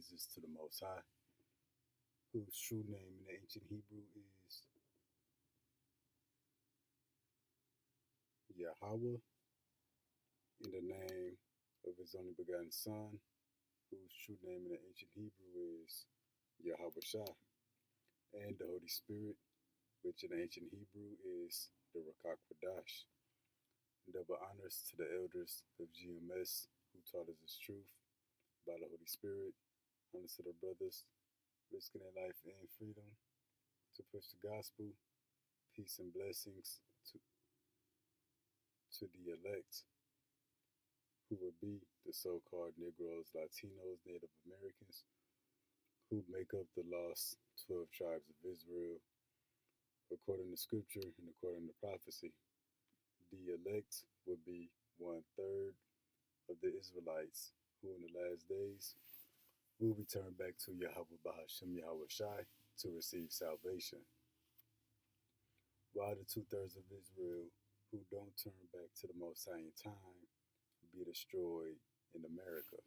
praises to the Most High, whose true name in the ancient Hebrew is Yahweh, in the name of his only begotten Son, whose true name in the ancient Hebrew is Yahweh Shai, and the Holy Spirit, which in the ancient Hebrew is the Rakak Wadash. Double honors to the elders of GMS who taught us his truth by the Holy Spirit. Honors to the brothers risking their life and freedom to push the gospel. Peace and blessings to the elect who would be the so called Negroes, Latinos, Native Americans who make up the lost 12 tribes of Israel according to scripture and according to prophecy. The elect would be 1/3 of the Israelites who in the last days will return back to Yahweh Bahashem Yahweh Shai to receive salvation, while the 2/3 of Israel who don't turn back to the Most High in time be destroyed in America.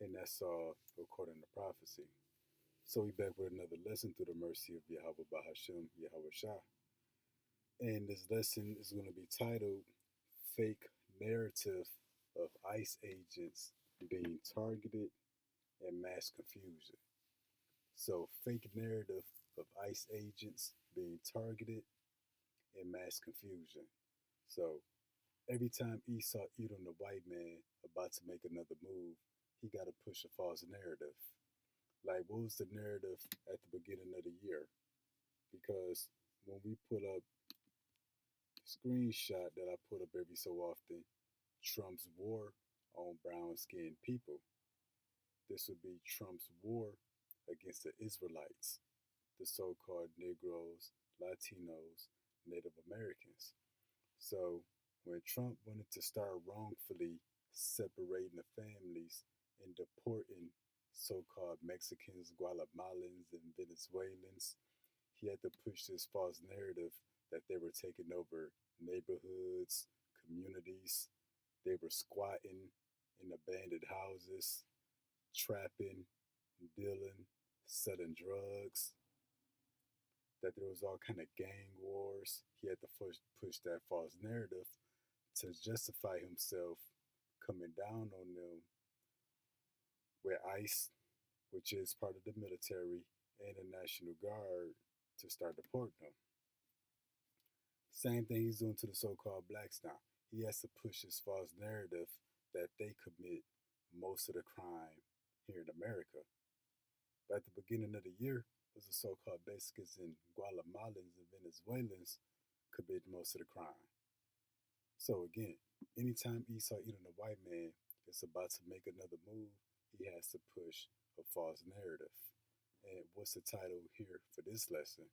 And that's all according to prophecy. So we back with another lesson through the mercy of Yahweh Bahashem Yahweh Shai. And this lesson is going to be titled Fake Narrative of ICE Agents Being Targeted and Mass Confusion. So, fake narrative of ICE agents being targeted and mass confusion. So, every time Esau Edom, the white man, about to make another move, he got to push a false narrative. Like, what was the narrative at the beginning of the year? Because when we put up the screenshot that I put up every so often, Trump's war on brown skinned people, this would be Trump's war against the Israelites, the so called Negroes, Latinos, Native Americans. So when Trump wanted to start wrongfully separating the families and deporting so called Mexicans, Guatemalans, and Venezuelans, he had to push this false narrative that they were taking over neighborhoods, communities. They were squatting in abandoned houses, trapping, dealing, selling drugs, that there was all kind of gang wars. He had to push that false narrative to justify himself coming down on them with ICE, which is part of the military, and the National Guard to start deporting them. Same thing he's doing to the so-called blacks now. He has to push his false narrative that they commit most of the crime here in America. But at the beginning of the year, it was the so-called Mexicans and Guatemalans and Venezuelans commit most of the crime. So again, anytime Esau Edom, the white man, is about to make another move, he has to push a false narrative. And what's the title here for this lesson?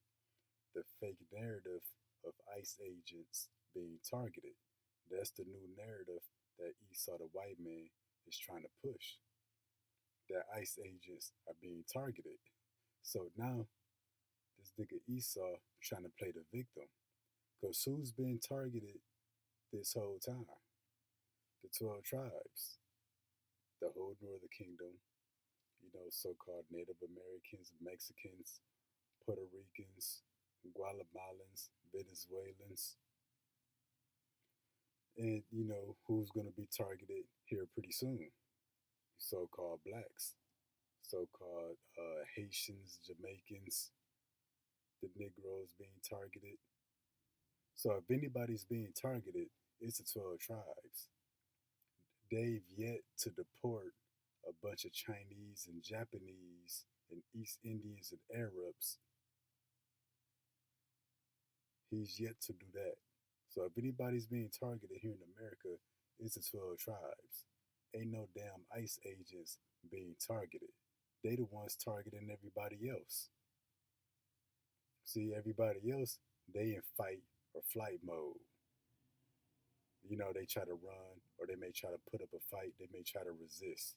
The fake narrative of ICE agents being targeted. That's the new narrative that Esau, the white man, is trying to push. That ICE agents are being targeted. So now this nigga Esau trying to play the victim. Because who's been targeted this whole time? The 12 tribes, the whole Northern Kingdom, so called Native Americans, Mexicans, Puerto Ricans, Guatemalans, Venezuelans, and who's going to be targeted here pretty soon? So called blacks, so called Haitians, Jamaicans, the Negroes being targeted. So if anybody's being targeted, it's the 12 tribes. They've yet to deport a bunch of Chinese and Japanese and East Indians and Arabs. He's yet to do that. So if anybody's being targeted here in America, it's the 12 tribes. Ain't no damn ICE agents being targeted. They the ones targeting everybody else. See, everybody else, they in fight or flight mode. They try to run or they may try to put up a fight. They may try to resist.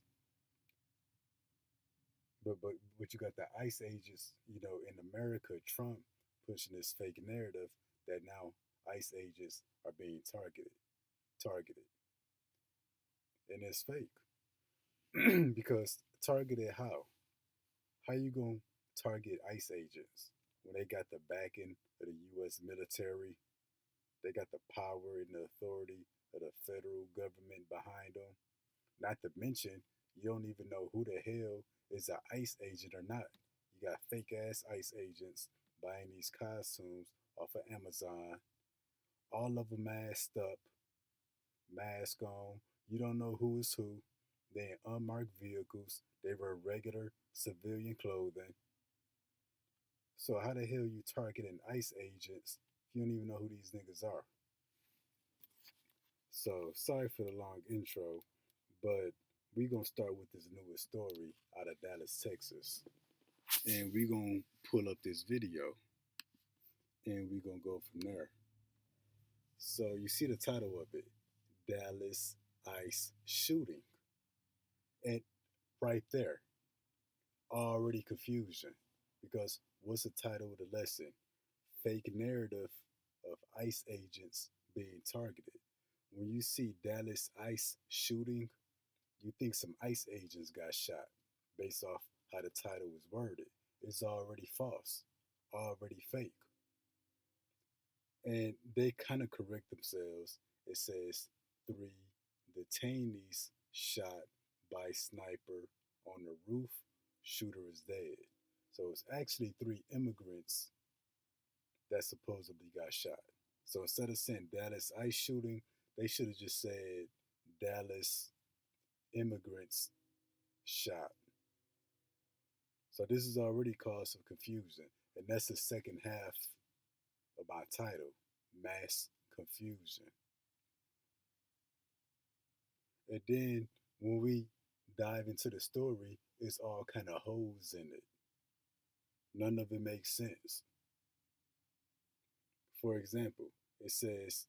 But you got the ICE agents, in America, Trump pushing this fake narrative that now ICE agents are being targeted. And it's fake. Because targeted how? How you gonna target ICE agents when they got the backing of the U.S. military? They got the power and the authority of the federal government behind them. Not to mention, you don't even know who the hell is an ICE agent or not. You got fake ass ICE agents buying these costumes off of Amazon, all of them masked up, mask on. You don't know who is who. They in unmarked vehicles. They wear regular civilian clothing. So how the hell you targeting ICE agents if you don't even know who these niggas are? So sorry for the long intro, but we gonna start with this newest story out of Dallas, Texas. And we gonna pull up this video and we gonna go from there. So you see the title of it, Dallas ICE shooting. And right there, already confusion. Because what's the title of the lesson? Fake narrative of ICE agents being targeted. When you see Dallas ICE shooting, you think some ICE agents got shot based off how the title was worded. It's already false, already fake. And they kind of correct themselves. It says three detainees shot by sniper on the roof, shooter is dead. So it's actually three immigrants that supposedly got shot. So instead of saying Dallas ICE shooting, they should have just said Dallas immigrants shot. So this has already caused some confusion. And that's the second half of my title, Mass Confusion. And then when we dive into the story, it's all kind of holes in it. None of it makes sense. For example, it says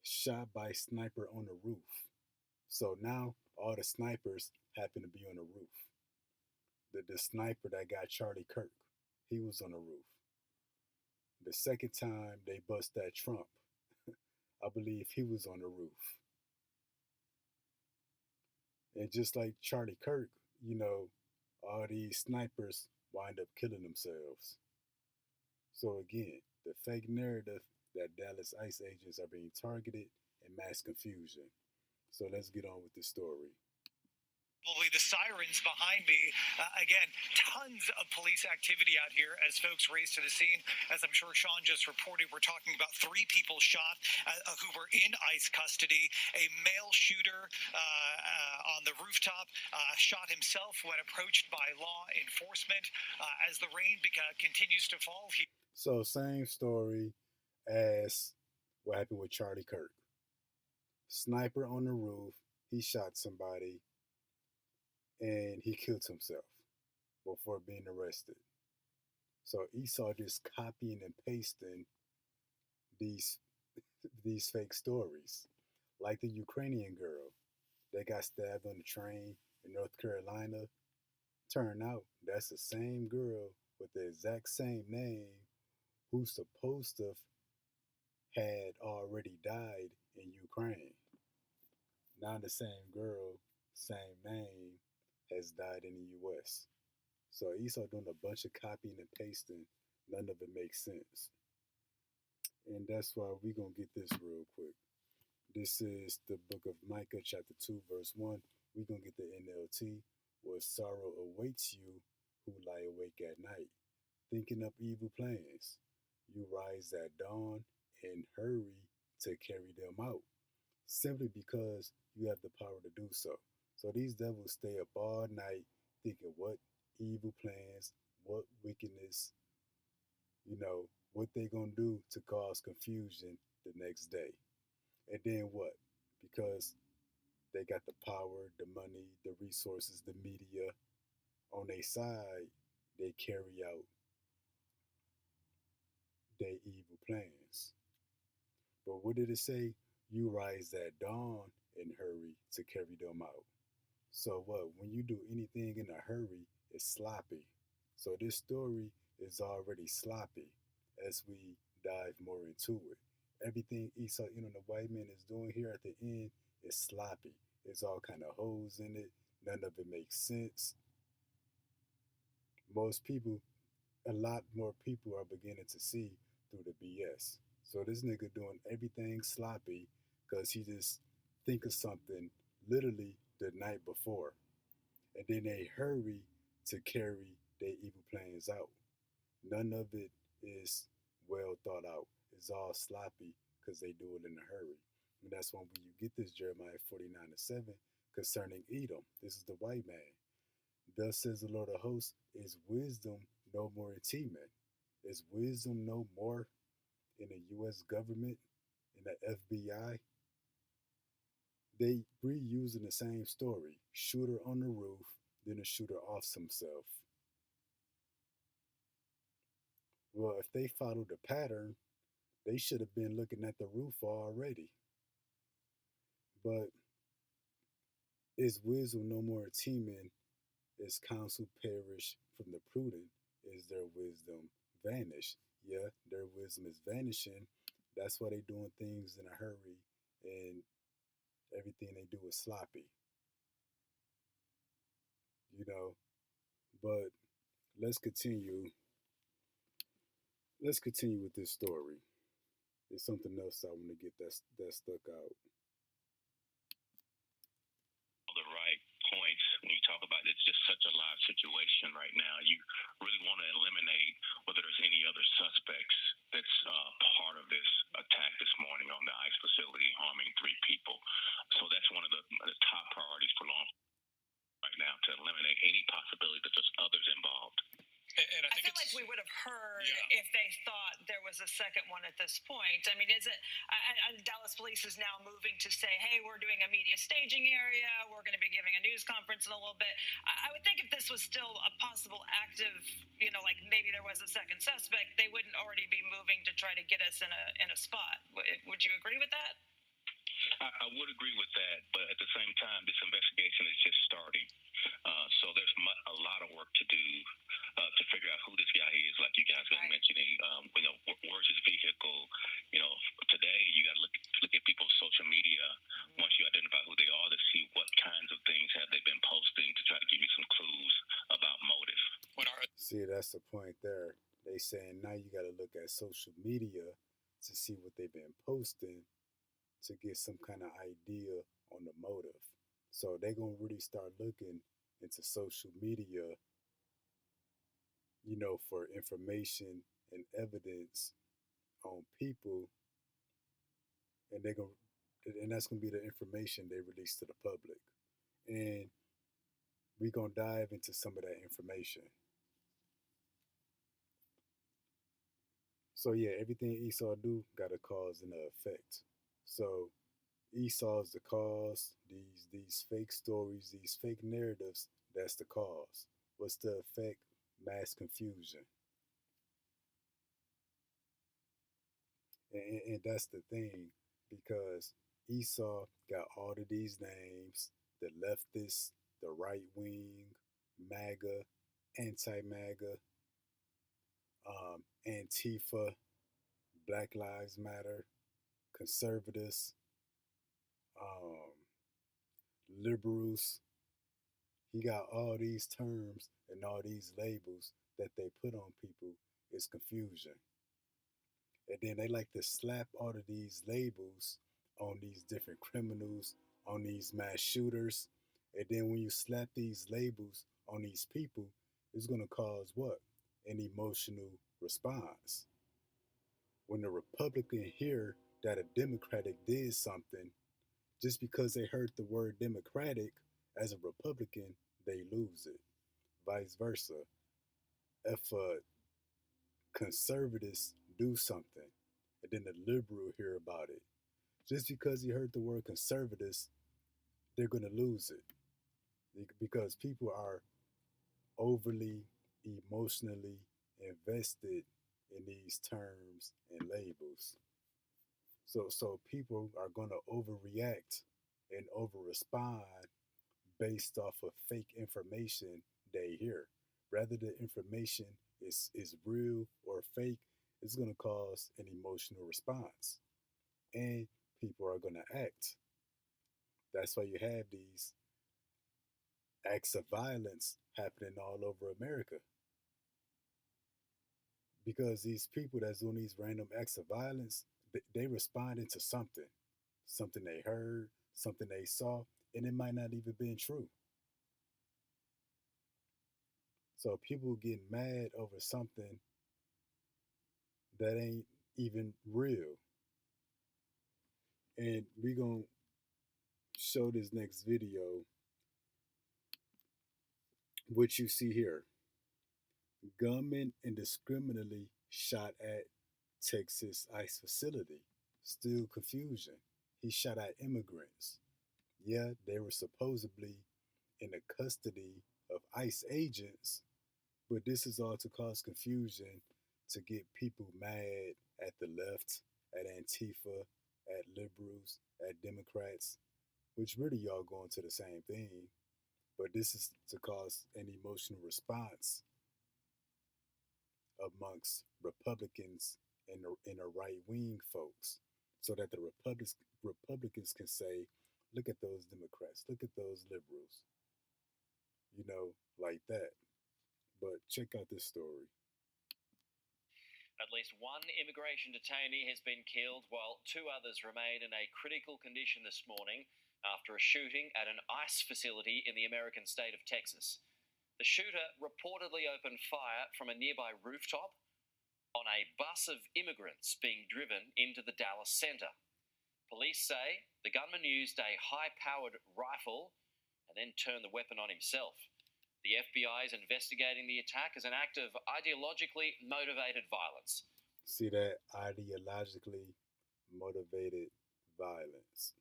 shot by sniper on the roof. So now all the snipers happen to be on the roof. The sniper that got Charlie Kirk, he was on the roof. The second time they bust that Trump, I believe he was on the roof. And just like Charlie Kirk, all these snipers wind up killing themselves. So again, the fake narrative that Dallas ICE agents are being targeted and mass confusion. So let's get on with the story. The sirens behind me. Again, tons of police activity out here as folks race to the scene. As I'm sure Sean just reported, we're talking about three people shot who were in ICE custody. A male shooter on the rooftop shot himself when approached by law enforcement as the rain continues to fall here. So same story as what happened with Charlie Kirk. Sniper on the roof, he shot somebody and he killed himself before being arrested. So Esau just copying and pasting these these fake stories, like the Ukrainian girl that got stabbed on the train in North Carolina. Turn out that's the same girl with the exact same name who's supposed to have had already died in Ukraine. Now the same girl, same name, has died in the U.S. So Esau doing a bunch of copying and pasting. None of it makes sense. And that's why we're going to get this real quick. This is the book of Micah, chapter 2, verse 1. We're going to get the NLT. Where sorrow awaits you who lie awake at night, thinking up evil plans. You rise at dawn and hurry to carry them out, simply because you have the power to do so. So these devils stay up all night thinking what evil plans, what wickedness, what they gonna do to cause confusion the next day. And then what? Because they got the power, the money, the resources, the media on their side, they carry out their evil plans. But what did it say? You rise at dawn and hurry to carry them out. So what? When you do anything in a hurry, it's sloppy. So this story is already sloppy as we dive more into it. Everything Esau, the white man is doing here at the end is sloppy. It's all kind of holes in it. None of it makes sense. Most people, a lot more people are beginning to see through the BS. So this nigga doing everything sloppy because he just think of something literally the night before. And then they hurry to carry their evil plans out. None of it is well thought out. It's all sloppy because they do it in a hurry. And that's when you get this Jeremiah 49:7 concerning Edom. This is the white man. Thus says the Lord of hosts, is wisdom no more in Teman? Is wisdom no more in the US government, in the FBI? They reusing the same story. Shooter on the roof, then a shooter offs himself. Well, if they followed the pattern, they should have been looking at the roof already. But is wisdom no more teeming? Is counsel perish from the prudent? Is their wisdom vanished? Yeah, their wisdom is vanishing. That's why they doing things in a hurry and everything they do is sloppy, you know. But let's continue. Let's continue with this story. There's something else I want to get that stuck out. The right points when you talk about it's just such a live situation right now. You really want to eliminate whether there's any other suspects that's part of this attack this morning on the ICE facility, harming 3 people. So that's one of the top priorities for law enforcement right now, to eliminate any possibility that there's others involved. And I feel like we would have heard if they thought there was a second one at this point. I mean, is it? Dallas police is now moving to say, hey, we're doing a media staging area. We're going to be giving a news conference in a little bit. I would think if this was still a possible active, like maybe there was a second suspect, they wouldn't already be moving to try to get us in a spot. Would you agree with that? I would agree with that, but at the same time, this investigation is just starting. So there's a lot of work to do to figure out who this guy is, like you guys been mentioning. Where's his vehicle? Today you got to look at people's social media once you identify who they are to see what kinds of things have they been posting to try to give you some clues about motive. See, that's the point there. They saying now you got to look at social media to see what they've been posting to get some kind of idea on the motive. So they're gonna really start looking into social media, for information and evidence on people, and that's gonna be the information they release to the public. And we're gonna dive into some of that information. So yeah, everything Esau do got a cause and an effect. So Esau's the cause. These fake stories, these fake narratives, that's the cause. What's the effect? Mass confusion. And that's the thing, because Esau got all of these names: the leftist, the right wing, MAGA, anti MAGA, Antifa, Black Lives Matter, conservatives, um, liberals. He got all these terms and all these labels that they put on people. It's confusion. And then they like to slap all of these labels on these different criminals, on these mass shooters. And then when you slap these labels on these people, it's going to cause what? An emotional response. When the Republican hear that a Democratic did something, just because they heard the word Democratic as a Republican, they lose it. Vice versa. If conservatives do something and then the liberal hear about it, just because he heard the word conservatives, they're going to lose it because people are overly emotionally invested in these terms and labels. So people are going to overreact and over respond based off of fake information they hear. Whether the information is real or fake, it's going to cause an emotional response. And people are going to act. That's why you have these acts of violence happening all over America because these people that's doing these random acts of violence, they responding to something, something they heard, something they saw, and it might not even been true. So people get mad over something that ain't even real. And we gonna show this next video, which you see here. Gunman indiscriminately shot at Texas ICE facility. Still confusion. He shot at immigrants. Yeah, they were supposedly in the custody of ICE agents, but this is all to cause confusion, to get people mad at the left, at Antifa, at liberals, at Democrats, which really y'all going to the same thing. But this is to cause an emotional response amongst Republicans and the right wing folks, so that the Republicans can say, look at those Democrats, look at those liberals, like that. But check out this story. At least one immigration detainee has been killed, while two others remain in a critical condition this morning after a shooting at an ICE facility in the American state of Texas. The shooter reportedly opened fire from a nearby rooftop on a bus of immigrants being driven into the Dallas center. Police say the gunman used a high-powered rifle and then turned the weapon on himself. The FBI is investigating the attack as an act of ideologically motivated violence. See that? Ideologically motivated violence.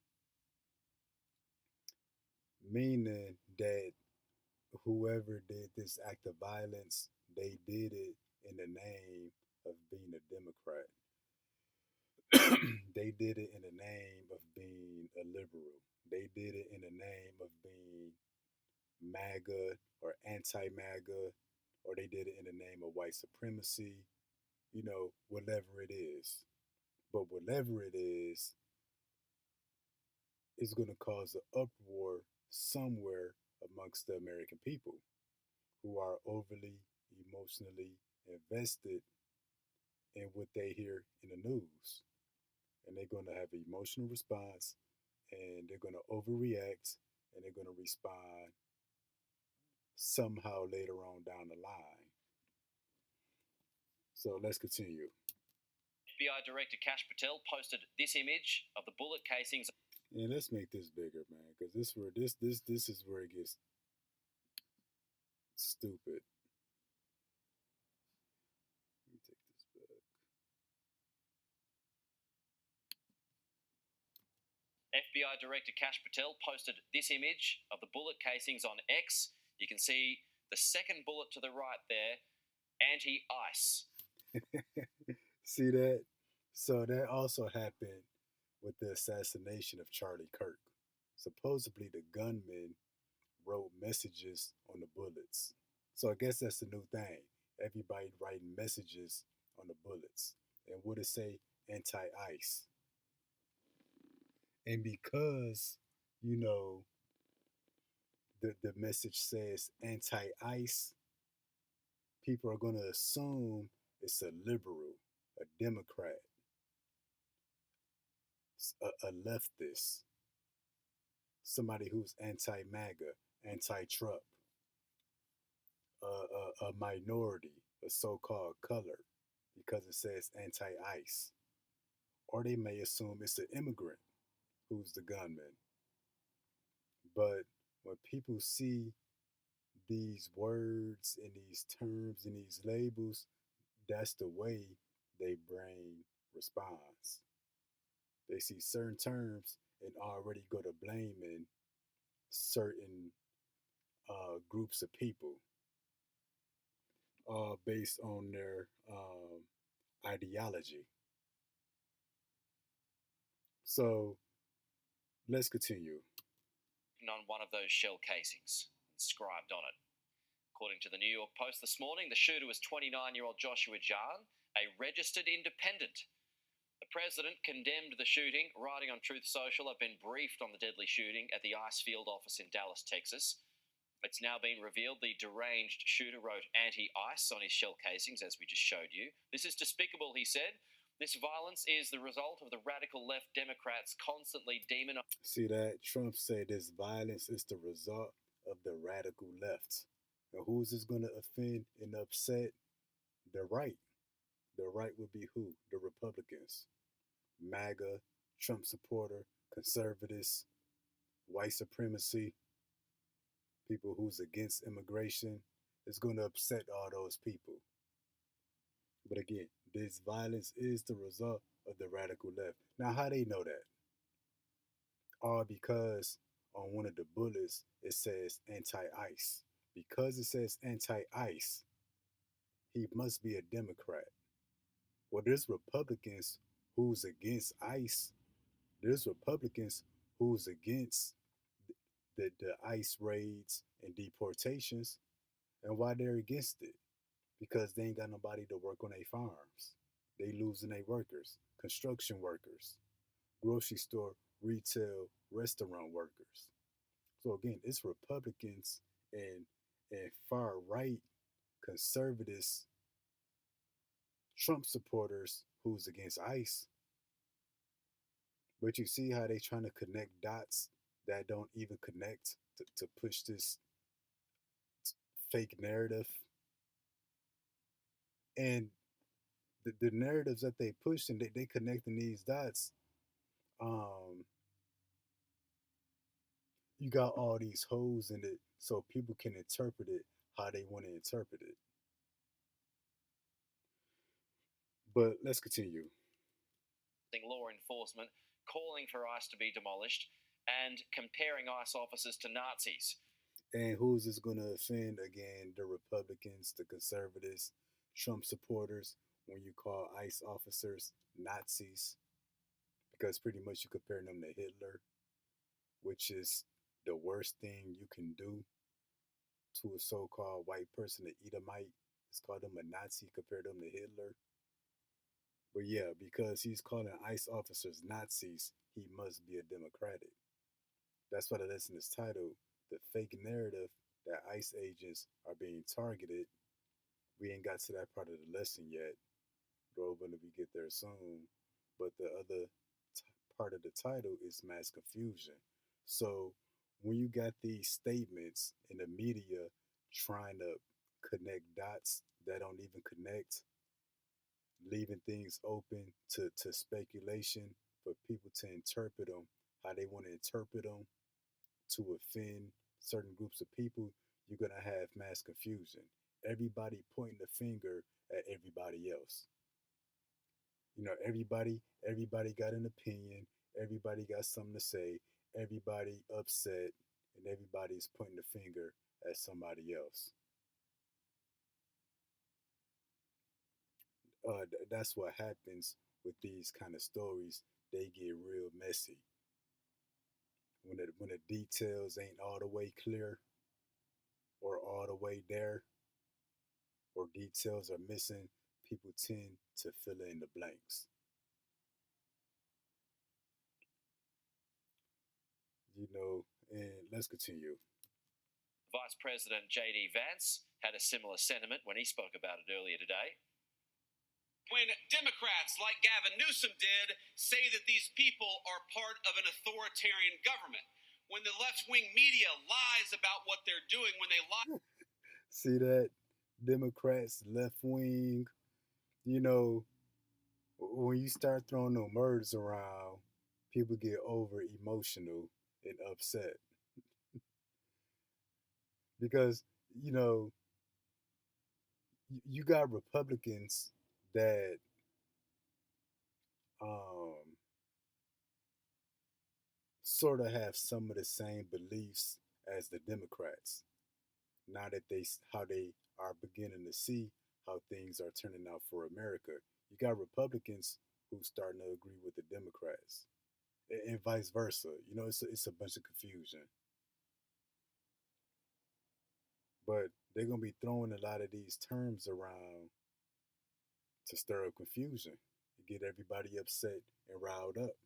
Meaning that whoever did this act of violence, they did it in the name of being a Democrat. They did it in the name of being a liberal. They did it in the name of being MAGA or anti MAGA, or they did it in the name of white supremacy, whatever it is. But whatever it is going to cause an uproar somewhere amongst the American people who are overly emotionally invested in what they hear in the news. And they're going to have an emotional response, and they're going to overreact, and they're going to respond somehow later on down the line. So let's continue. FBI Director Kash Patel posted this image of the bullet casings. And let's make this bigger, man, because this is where it gets stupid. Let me take this back. FBI Director Kash Patel posted this image of the bullet casings on X. You can see the second bullet to the right there, anti-ICE. See that? So that also happened with the assassination of Charlie Kirk. Supposedly the gunman wrote messages on the bullets. So I guess that's the new thing. Everybody writing messages on the bullets. And would it say anti-ICE? And because, the message says anti-ICE, people are going to assume it's a liberal, a Democrat, a leftist, somebody who's anti-MAGA, anti-Trump, a minority, a so-called color, because it says anti-ICE. Or they may assume it's an immigrant who's the gunman. But when people see these words and these terms and these labels, that's the way their brain responds. They see certain terms and already go to blaming certain groups of people, based on their ideology. So let's continue. On one of those shell casings, inscribed on it. According to the New York Post this morning, the shooter was 29-year-old Joshua Jahn, a registered independent. The president condemned the shooting, writing on Truth Social, "I've been briefed on the deadly shooting at the ICE field office in Dallas, Texas. It's now been revealed the deranged shooter wrote anti-ICE on his shell casings, as we just showed you. This is despicable, he said. This violence is the result of the radical left Democrats constantly demonizing. See that? Trump said this violence is the result of the radical left. And who's this going to offend and upset? The right. The right would be who? The Republicans. MAGA, Trump supporter, conservatives, white supremacy, people who's against immigration. It's going to upset all those people. But again, this violence is the result of the radical left. Now, how they know that? All because on one of the bullets it says anti-ICE. Because it says anti-ICE, he must be a Democrat. Well, there's Republicans who's against ICE. There's Republicans who's against the ICE raids and deportations. And why they're against it? Because they ain't got nobody to work on their farms. They losing their workers, construction workers, grocery store, retail, restaurant workers. So again, it's Republicans and far right conservatives, Trump supporters who's against ICE. But you see how they trying to connect dots that don't even connect to push this fake narrative. And the narratives that they push and they connecting these dots, you got all these holes in it so people can interpret it how they want to interpret it. But let's continue. Law enforcement calling for ICE to be demolished and comparing ICE officers to Nazis. And who's this going to offend again? The Republicans, the conservatives, Trump supporters, when you call ICE officers Nazis, because pretty much you compare them to Hitler, which is the worst thing you can do to a so-called white person, an Edomite. It's called them a Nazi, compare them to Hitler. But yeah, because he's calling ICE officers Nazis, he must be a Democratic. That's why the lesson is titled The Fake Narrative That ICE Agents Are Being Targeted. We ain't got to that part of the lesson yet. Hopefully we get there soon. But the other part of the title is mass confusion. So when you got these statements in the media trying to connect dots that don't even connect, leaving things open to speculation for people to interpret them how they want to interpret them to offend certain groups of people, you're going to have mass confusion. Everybody pointing the finger at everybody else. You know, everybody got an opinion, everybody got something to say, everybody upset, and everybody's pointing the finger at somebody else. That's what happens with these kind of stories. They get real messy when the details ain't all the way clear or all the way there, or details are missing. People tend to fill in the blanks. You know, and let's continue. Vice President J.D. Vance had a similar sentiment when he spoke about it earlier today. When Democrats like Gavin Newsom did say that these people are part of an authoritarian government, when the left-wing media lies about what they're doing, when they lie. See that? Democrats, left wing, you know, when you start throwing them words around, people get over emotional and upset. Because, you know, you got Republicans that sort of have some of the same beliefs as the Democrats. Now that how they are beginning to see how things are turning out for America, you got Republicans who starting to agree with the Democrats, and vice versa. You know, it's a bunch of confusion. But they're gonna be throwing a lot of these terms around to stir up confusion, to get everybody upset and riled up.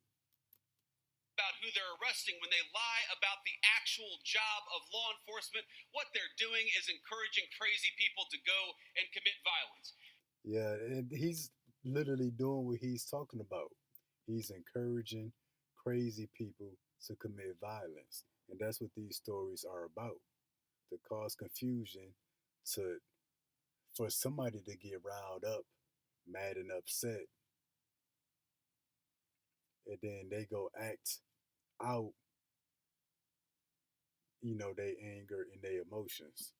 About who they're arresting, when they lie about the actual job of law enforcement, what they're doing is encouraging crazy people to go and commit violence. Yeah, and he's literally doing what he's talking about. He's encouraging crazy people to commit violence. And that's what these stories are about. To cause confusion, to for somebody to get riled up, mad and upset, and then they go act out, their anger and their emotions.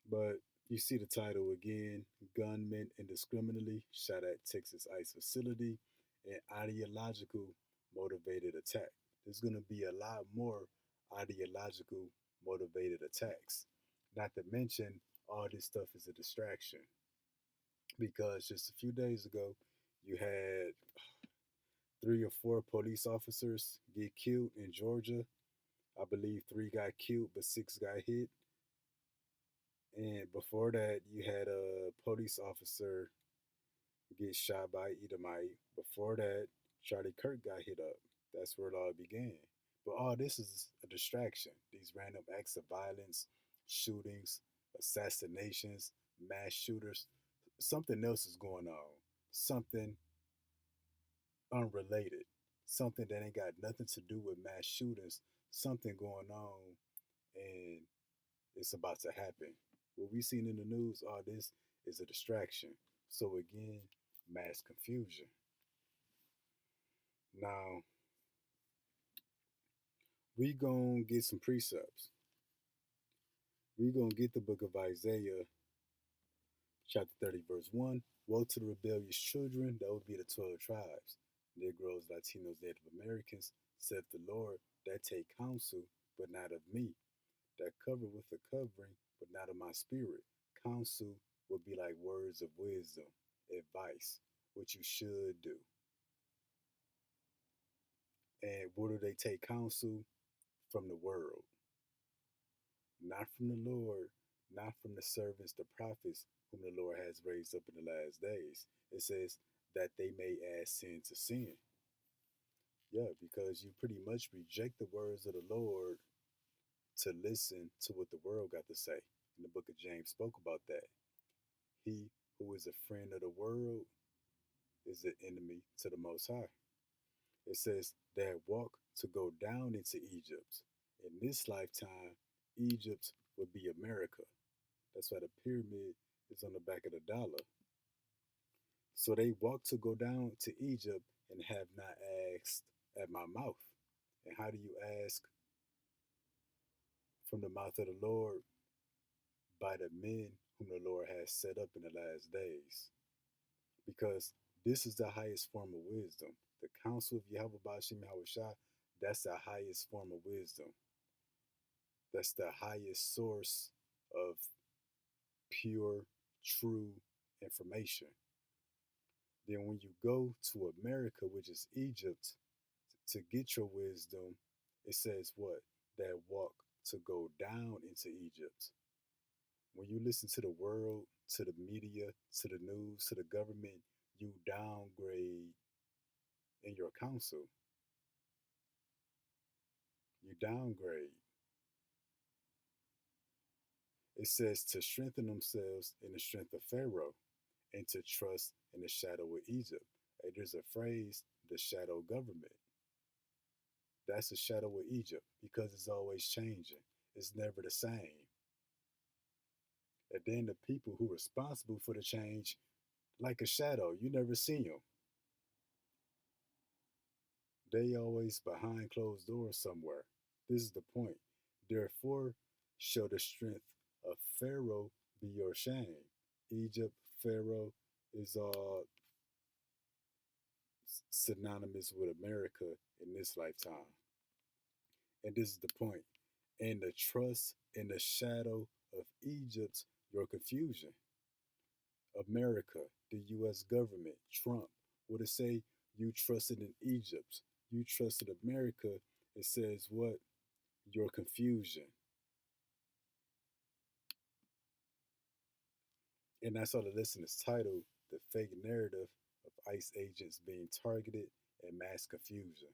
But you see the title again: gunmen indiscriminately shot at Texas ICE facility, an ideological motivated attack. There's going to be a lot more ideological motivated attacks. Not to mention, all this stuff is a distraction because just a few days ago, you had 3 or 4 police officers get killed in Georgia. I believe 3 got killed, but 6 got hit. And before that, you had a police officer get shot by Edomite. Before that, Charlie Kirk got hit up. That's where it all began. But all this is a distraction. These random acts of violence, shootings, assassinations, mass shooters. Something else is going on. Something unrelated. Something that ain't got nothing to do with mass shootings. Something going on, and it's about to happen. What we seen in the news, all this is a distraction. So again, mass confusion. Now, we gonna get some precepts. We gonna get the book of Isaiah, chapter 30, verse 1. Woe to the rebellious children, that would be the 12 tribes. Negroes, Latinos, Native Americans, saith the Lord, that take counsel, but not of me. That cover with a covering, but not of my spirit. Counsel would be like words of wisdom, advice, what you should do. And where do they take counsel? From the world. Not from the Lord, not from the servants, the prophets, whom the Lord has raised up in the last days. It says that they may add sin to sin. Yeah, because you pretty much reject the words of the Lord to listen to what the world got to say. And the book of James spoke about that. He who is a friend of the world is an enemy to the Most High. It says that walk to go down into Egypt. In this lifetime, Egypt would be America. That's why the pyramid is on the back of the dollar. So they walk to go down to Egypt and have not asked at my mouth. And how do you ask from the mouth of the Lord? By the men whom the Lord has set up in the last days. Because this is the highest form of wisdom. The counsel of Yahweh Bashim Yahushua, that's the highest form of wisdom. That's the highest source of pure, true information. Then when you go to America, which is Egypt, to get your wisdom, it says what? That walk to go down into Egypt. When you listen to the world, to the media, to the news, to the government, you downgrade in your counsel. You downgrade. It says to strengthen themselves in the strength of Pharaoh and to trust in the shadow of Egypt. Hey, there's a phrase, the shadow government. That's the shadow of Egypt because it's always changing. It's never the same. And then the people who are responsible for the change, like a shadow, you never see them. They always behind closed doors somewhere. This is the point. Therefore, show the strength of Pharaoh be your shame. Egypt, Pharaoh is all synonymous with America in this lifetime. And this is the point. And the trust in the shadow of Egypt, your confusion. America, the U.S. government, Trump, would it say you trusted in Egypt? You trusted America. It says what? Your confusion. And that's all the lesson is titled, The Fake Narrative of ICE Agents Being Targeted and Mass Confusion.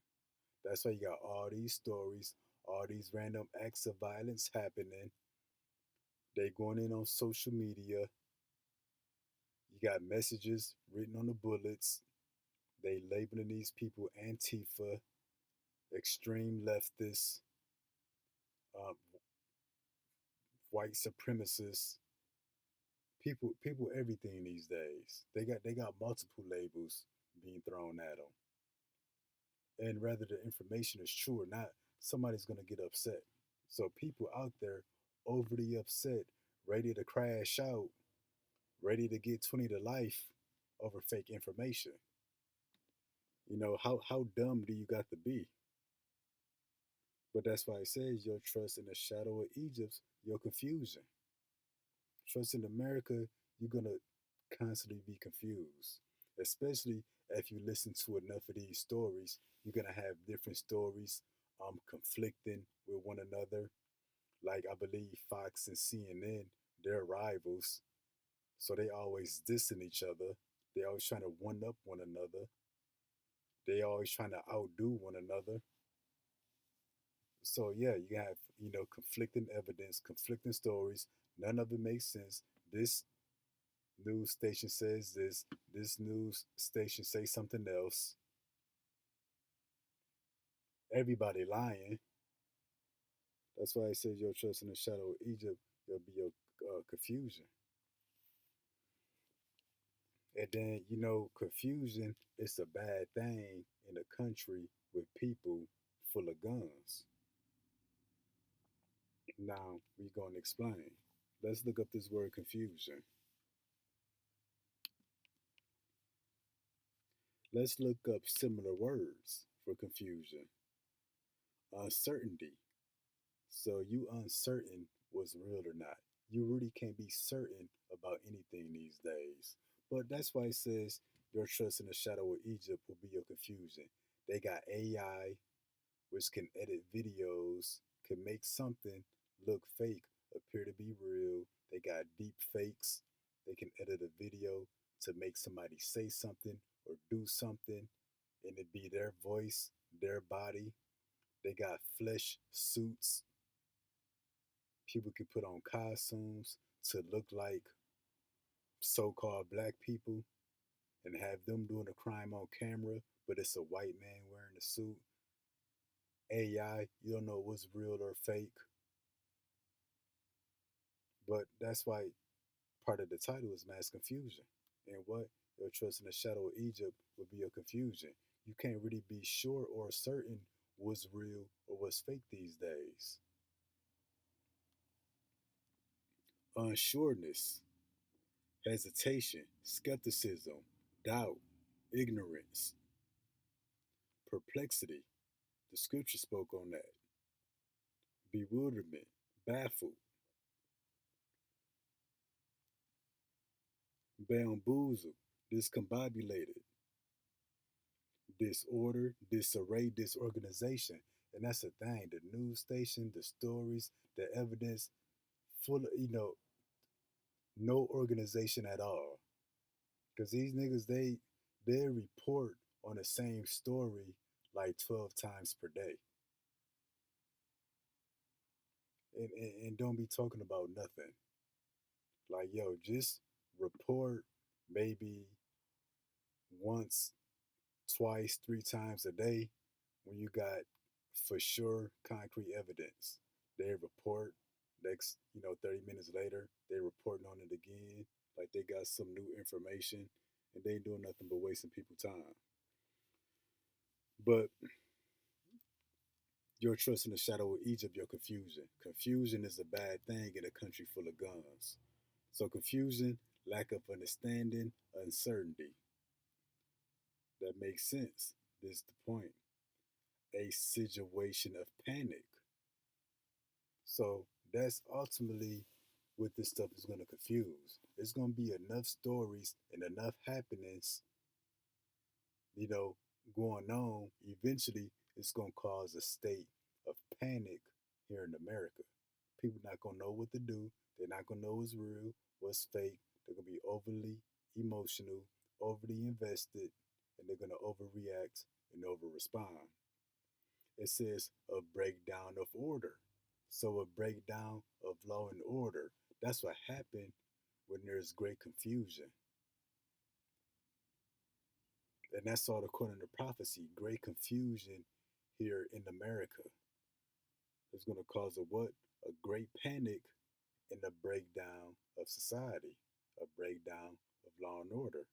That's why you got all these stories, all these random acts of violence happening. They going in on social media. You got messages written on the bullets. They labeling these people Antifa, extreme leftists, um, white supremacists, people, everything these days. They got multiple labels being thrown at them, and whether the information is true or not, somebody's gonna get upset. So people out there overly upset, ready to crash out, ready to get 20 to life over fake information. How dumb do you got to be? But that's why it says your trust in the shadow of Egypt's your confusion. Trust in America, you're gonna constantly be confused. Especially if you listen to enough of these stories, you're gonna have different stories conflicting with one another. Like I believe Fox and CNN, they're rivals. So they always dissing each other. They always trying to one up one another. They always trying to outdo one another. So yeah, you have conflicting evidence, conflicting stories. None of it makes sense. This news station says this. This news station says something else. Everybody lying. That's why it says your trust in the shadow of Egypt. There'll be your confusion. And then confusion is a bad thing in a country with people full of guns. Now we're gonna explain. Let's look up this word confusion. Let's look up similar words for confusion. Uncertainty. So you uncertain was real or not. You really can't be certain about anything these days. But that's why it says your trust in the shadow of Egypt will be your confusion. They got AI, which can edit videos, can make something look fake appear to be real. They got deep fakes. They can edit a video to make somebody say something or do something and it be their voice, their body. They got flesh suits. People can put on costumes to look like so called black people and have them doing a crime on camera, but it's a white man wearing a suit. AI, you don't know what's real or fake. But that's why part of the title is mass confusion. And what your trust in the shadow of Egypt would be a confusion. You can't really be sure or certain what's real or what's fake these days. Unsureness, hesitation, skepticism, doubt, ignorance, perplexity. The scripture spoke on that. Bewilderment, baffled, bamboozled, discombobulated, disorder, disarray, disorganization. And that's the thing. The news station, the stories, the evidence, full of, no organization at all. Because these niggas, they report on the same story like 12 times per day. And don't be talking about nothing. Like, yo, just report maybe once, twice, 3 times a day when you got for sure concrete evidence. They report next, 30 minutes later, they reporting on it again, like they got some new information and they ain't doing nothing but wasting people time. But your trust in the shadow of Egypt, your confusion. Confusion is a bad thing in a country full of guns. So confusion, lack of understanding, uncertainty. That makes sense. This is the point. A situation of panic. So that's ultimately what this stuff is going to confuse. There's going to be enough stories and enough happenings, you know, going on. Eventually, it's going to cause a state of panic here in America. People not going to know what to do. They're not going to know what's real, what's fake. They're going to be overly emotional, overly invested, and they're going to overreact and over respond. It says a breakdown of order. So a breakdown of law and order. That's what happened when there's great confusion. And that's all according to prophecy. Great confusion here in America is going to cause a what? A great panic and a breakdown of society, a breakdown of law and order.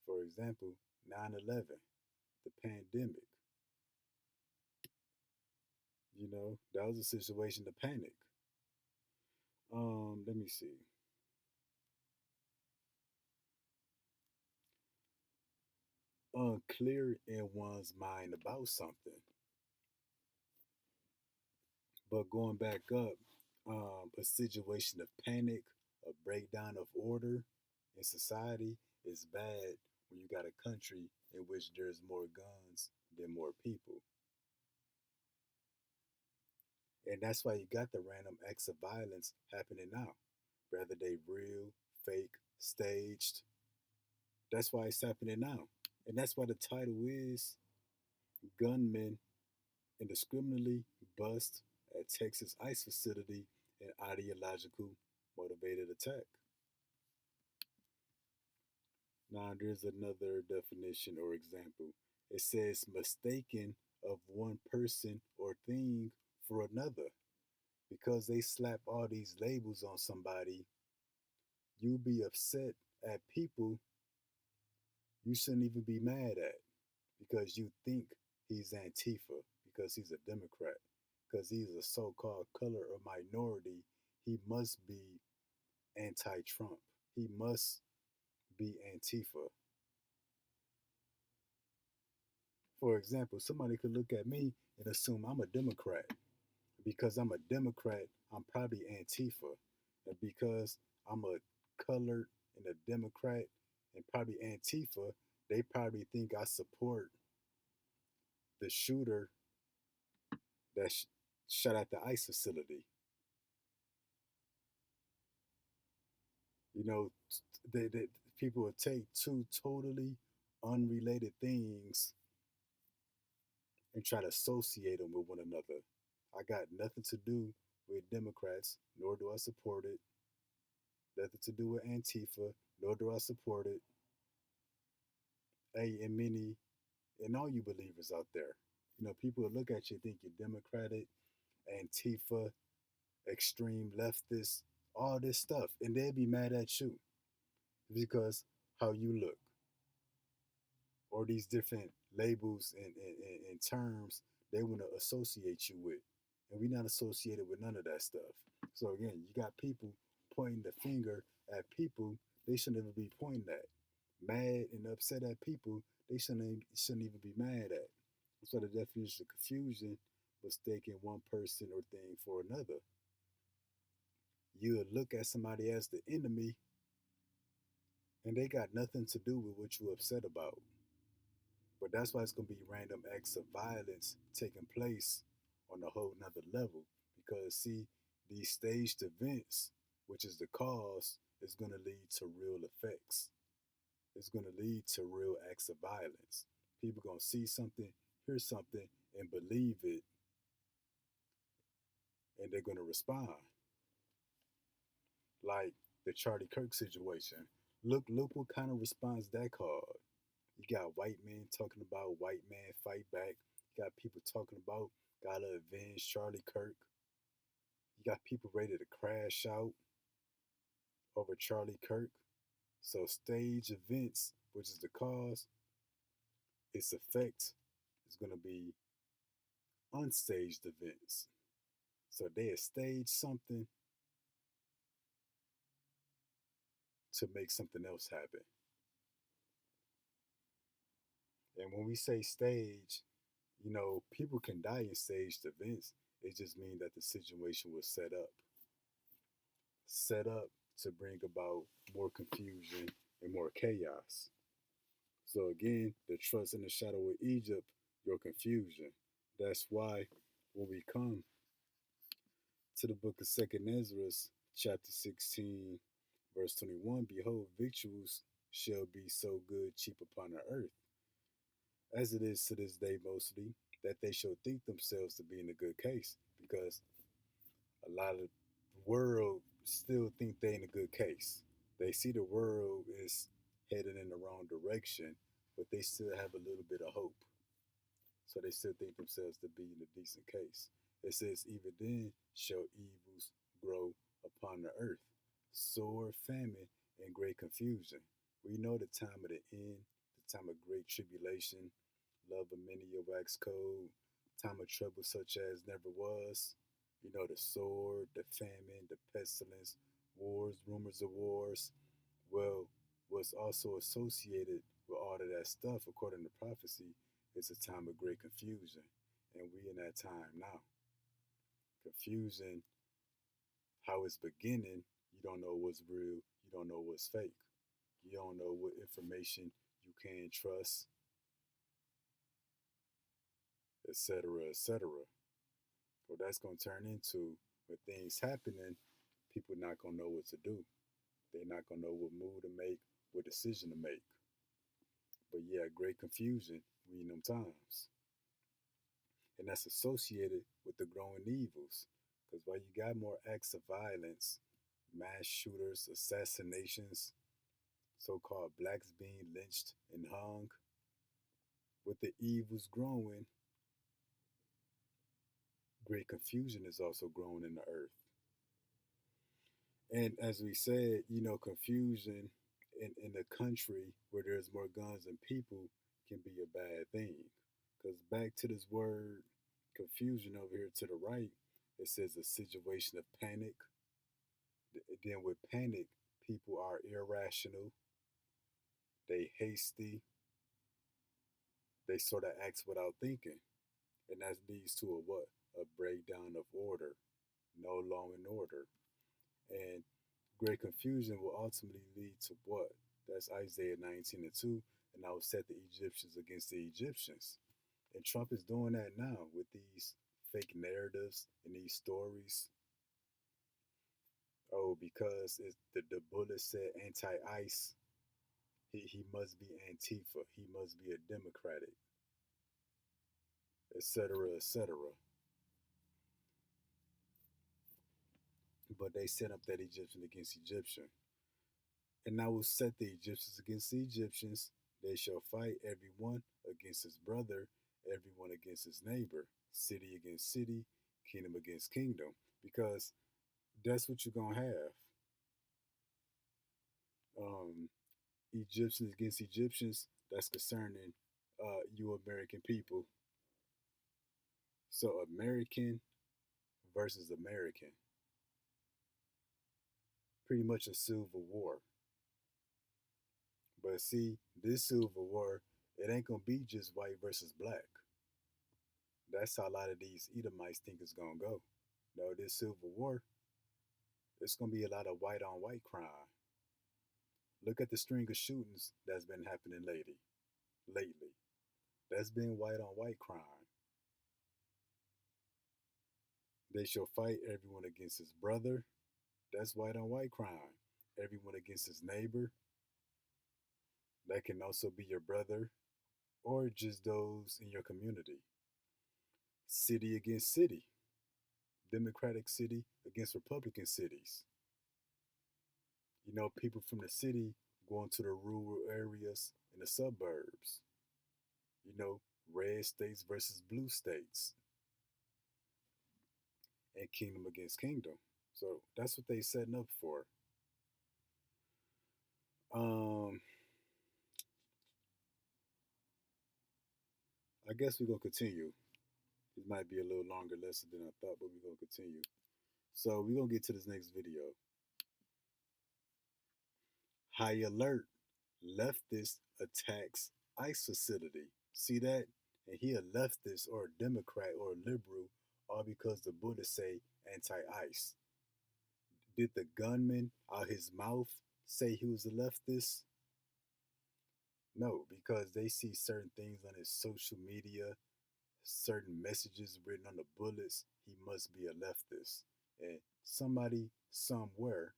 For example, 9/11, the pandemic. That was a situation to panic. Let me see. Unclear in one's mind about something. But going back up, a situation of panic, a breakdown of order in society is bad when you got a country in which there's more guns than more people. And that's why you got the random acts of violence happening now, whether they real, fake, staged. That's why it's happening now. And that's why the title is Gunmen Indiscriminately Bust at Texas ICE Facility in Ideological Motivated Attack. Now, there's another definition or example. It says mistaken of one person or thing for another. Because they slap all these labels on somebody, you be upset at people you shouldn't even be mad at because you think he's Antifa, because he's a Democrat, because he's a so called color or minority, he must be anti Trump. He must be Antifa. For example, somebody could look at me and assume I'm a Democrat. Because I'm a Democrat, I'm probably Antifa. And because I'm a colored and a Democrat and probably Antifa, they probably think I support the shooter that shot at the ICE facility. You know, they people will take two totally unrelated things and try to associate them with one another. I got nothing to do with Democrats, nor do I support it. Nothing to do with Antifa, nor do I support it. Hey, and all you believers out there, people will look at you and think you're Democratic, Antifa, extreme leftist, all this stuff, and they'll be mad at you because how you look, or these different labels and terms they want to associate you with. And we're not associated with none of that stuff. So again, you got people pointing the finger at people they shouldn't even be pointing at. Mad and upset at people they shouldn't even be mad at. So the definition of confusion, mistaking one person or thing for another. You'll look at somebody as the enemy and they got nothing to do with what you're upset about. But that's why it's going to be random acts of violence taking place on a whole nother level. Because, see, these staged events, which is the cause, is going to lead to real effects. It's going to lead to real acts of violence. People going to see something, hear something, and believe it, and they're going to respond. Like the Charlie Kirk situation. Look what kind of response that caused. You got white men talking about white man fight back. You got people talking about gotta avenge Charlie Kirk. You got people ready to crash out over Charlie Kirk. So stage events, which is the cause, its effect is gonna be unstaged events. So they have staged something to make something else happen. And when we say stage, people can die in staged events. It just means that the situation was set up to bring about more confusion and more chaos. So again, the trust in the shadow of Egypt, your confusion. That's why when we come to the book of Second Ezra, chapter 16, verse 21, behold, victuals shall be so good cheap upon the earth, as it is to this day mostly, that they should think themselves to be in a good case, because a lot of the world still think they in a good case. They see the world is headed in the wrong direction, but they still have a little bit of hope. So they still think themselves to be in a decent case. It says, even then shall evils grow upon the earth, sore famine and great confusion. We know the time of the end, the time of great tribulation, love of many will wax cold, time of trouble such as never was. You know, the sword, the famine, the pestilence, wars, rumors of wars. Well, what's also associated with all of that stuff, according to prophecy, is a time of great confusion. And we in that time now. Confusion, how it's beginning, you don't know what's real, you don't know what's fake. You don't know what information you can trust, etc., etc. Well, that's going to turn into, when things happening, people not going to know what to do. They're not going to know what move to make, what decision to make. But yeah, great confusion we in them times. And that's associated with the growing evils. Because while you got more acts of violence, mass shooters, assassinations, so called blacks being lynched and hung, with the evils growing, great confusion is also growing in the earth. And as we said, you know, confusion in a country where there's more guns than people can be a bad thing. Because back to this word confusion over here to the right, it says a situation of panic. Then with panic, people are irrational, they hasty, they sort of act without thinking. And that leads to a what? A breakdown of order, no law and order. And great confusion will ultimately lead to what? That's Isaiah 19:2. And I will set the Egyptians against the Egyptians. And Trump is doing that now with these fake narratives and these stories. Oh, because the bullet said anti-ICE, he must be Antifa, he must be a Democratic, etc., etc. But they set up that Egyptian against Egyptian. And I will set the Egyptians against the Egyptians. They shall fight everyone against his brother, everyone against his neighbor, city against city, kingdom against kingdom. Because that's what you're going to have. Egyptians against Egyptians, that's concerning you American people. So American versus American. Pretty much a civil war. But see, this civil war, it ain't gonna be just white versus black. That's how a lot of these Edomites think it's gonna go. No, this civil war, it's gonna be a lot of white on white crime. Look at the string of shootings that's been happening lately. That's been white on white crime. They shall fight everyone against his brother. That's white on white crime. Everyone against his neighbor. That can also be your brother or just those in your community. City against city. Democratic city against Republican cities. You know, people from the city going to the rural areas and the suburbs. You know, red states versus blue states. And kingdom against kingdom. So that's what they setting up for. I guess we're gonna continue. It might be a little longer lesson than I thought, but we're gonna continue. So we're gonna get to this next video. High alert. Leftist attacks ICE facility. See that? And he a leftist or a Democrat or a liberal, all because the bullets say anti-ICE. Did the gunman out his mouth say he was a leftist? No, because they see certain things on his social media, certain messages written on the bullets. He must be a leftist. And somebody, somewhere,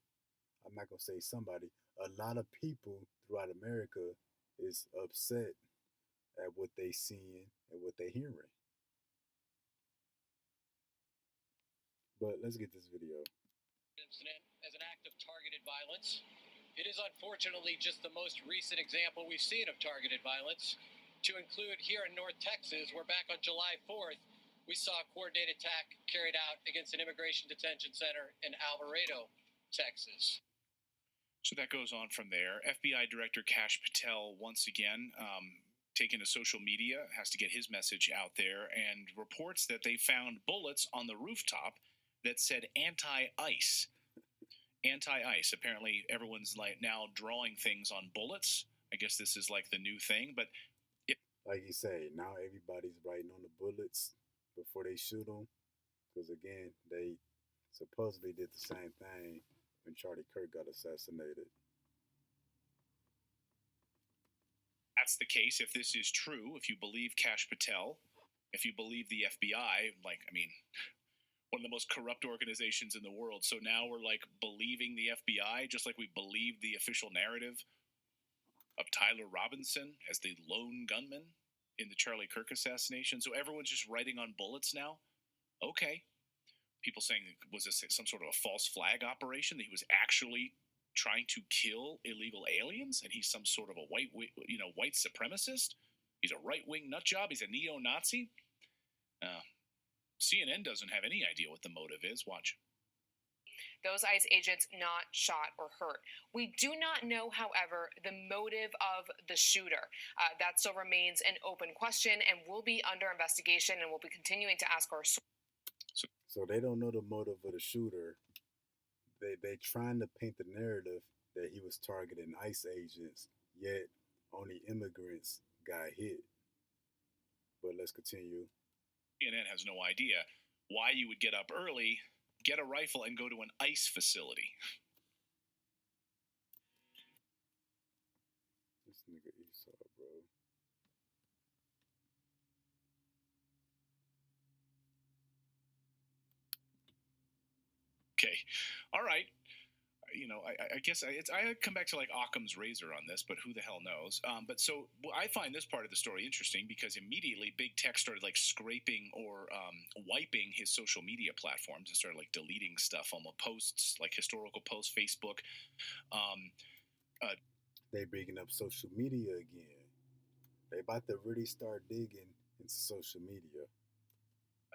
I'm not going to say somebody, a lot of people throughout America is upset at what they seeing and what they hearing. But let's get this video. Incident as an act of targeted violence. It is unfortunately just the most recent example we've seen of targeted violence, to include here in North Texas, where back on July 4th, we saw a coordinated attack carried out against an immigration detention center in Alvarado, Texas. So that goes on from there. FBI Director Kash Patel, once again, taking to social media, has to get his message out there, and reports that they found bullets on the rooftop that said anti-ice. Anti-ice. Apparently, everyone's like now drawing things on bullets. I guess this is like the new thing, but like you say, now everybody's writing on the bullets before they shoot them, because again, they supposedly did the same thing when Charlie Kirk got assassinated. That's the case. If this is true, if you believe Kash Patel, if you believe the FBI, one of the most corrupt organizations in the world. So now we're like believing the FBI, just like we believed the official narrative of Tyler Robinson as the lone gunman in the Charlie Kirk assassination. So everyone's just writing on bullets now. Okay. People saying, was this some sort of a false flag operation, that he was actually trying to kill illegal aliens and he's some sort of a white supremacist? He's a right-wing nutjob. He's a neo-Nazi. CNN doesn't have any idea what the motive is. Watch. Those ICE agents not shot or hurt. We do not know, however, the motive of the shooter. That still remains an open question and will be under investigation, and we'll be continuing to ask our sources. So they don't know the motive of the shooter. They trying to paint the narrative that he was targeting ICE agents, yet only immigrants got hit. But let's continue. CNN has no idea why you would get up early, get a rifle, and go to an ICE facility. This nigga Esau, bro. Okay. All right. I guess I come back to like Occam's razor on this, but who the hell knows? But so I find this part of the story interesting because immediately big tech started like scraping or wiping his social media platforms and started like deleting stuff on the posts, like historical posts, Facebook. They bringing up social media again. They about to really start digging into social media.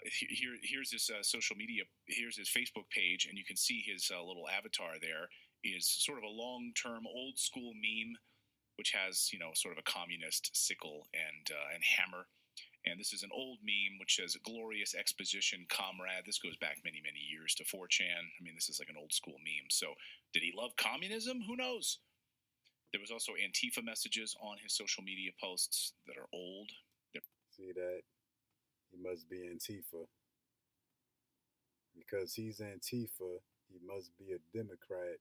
Here's his social media. Here's his Facebook page, and you can see his little avatar there is sort of a long-term old-school meme, which has sort of a communist sickle and hammer. And this is an old meme which says "Glorious Exposition, Comrade." This goes back many, many years to 4chan. I mean, this is like an old-school meme. So, did he love communism? Who knows? There was also Antifa messages on his social media posts that are old. See that? He must be Antifa. Because he's Antifa, he must be a Democrat,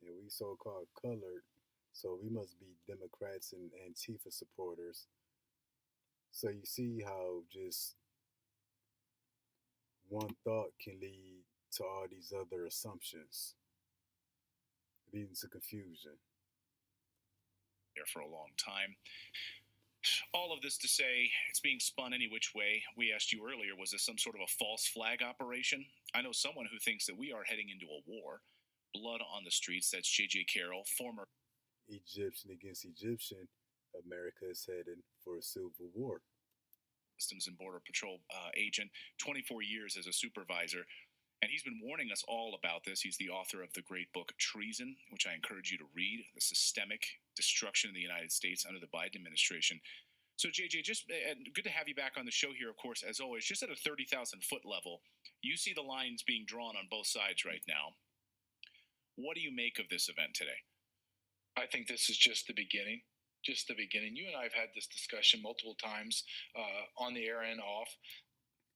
and we so-called colored, so we must be Democrats and Antifa supporters. So you see how just one thought can lead to all these other assumptions, leading to confusion. There for a long time. All of this to say, it's being spun any which way. We asked you earlier, was this some sort of a false flag operation? I know someone who thinks that we are heading into a war. Blood on the streets. That's J.J. Carroll, former Egyptian against Egyptian. America is heading for a civil war. Customs and Border Patrol agent, 24 years as a supervisor. And he's been warning us all about this. He's the author of the great book Treason, which I encourage you to read, the systemic destruction of the United States under the Biden administration. So, JJ, just good to have you back on the show here, of course, as always. Just at a 30,000-foot level, you see the lines being drawn on both sides right now. What do you make of this event today? I think this is just the beginning. Just the beginning. You and I have had this discussion multiple times on the air and off.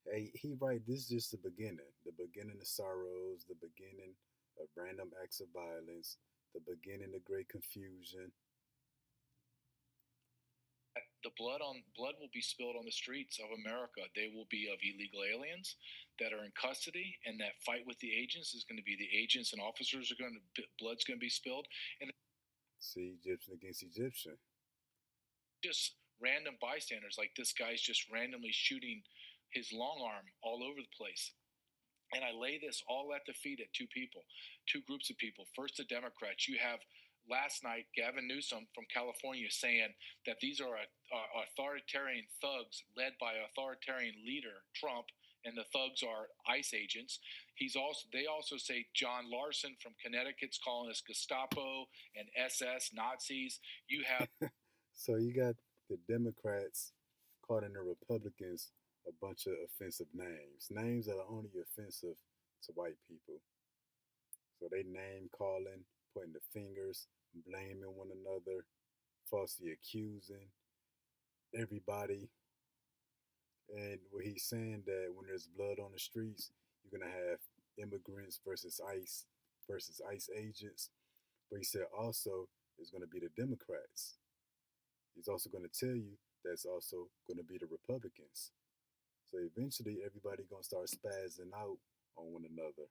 Hey, he right, this is just the beginning of sorrows, the beginning of random acts of violence, the beginning of great confusion. The blood will be spilled on the streets of America. They will be of illegal aliens that are in custody, and that fight with the agents is going to be the agents and officers are blood's going to be spilled. And see, Egyptian against Egyptian. Just random bystanders, like this guy's just randomly shooting his long arm all over the place. And I lay this all at the feet of two groups of people. First, the Democrats. You have last night Gavin Newsom from California saying that these are authoritarian thugs led by authoritarian leader Trump, and the thugs are ICE agents. They also say John Larson from Connecticut's calling us Gestapo and SS Nazis. You have So you got the Democrats calling the Republicans a bunch of offensive names that are only offensive to white people. So they name calling, pointing the fingers, blaming one another, falsely accusing everybody. And what he's saying that when there's blood on the streets, you're gonna have immigrants versus ICE agents. But he said also it's gonna be the Democrats. He's also gonna tell you that's also gonna be the Republicans. So eventually everybody gonna start spazzing out on one another.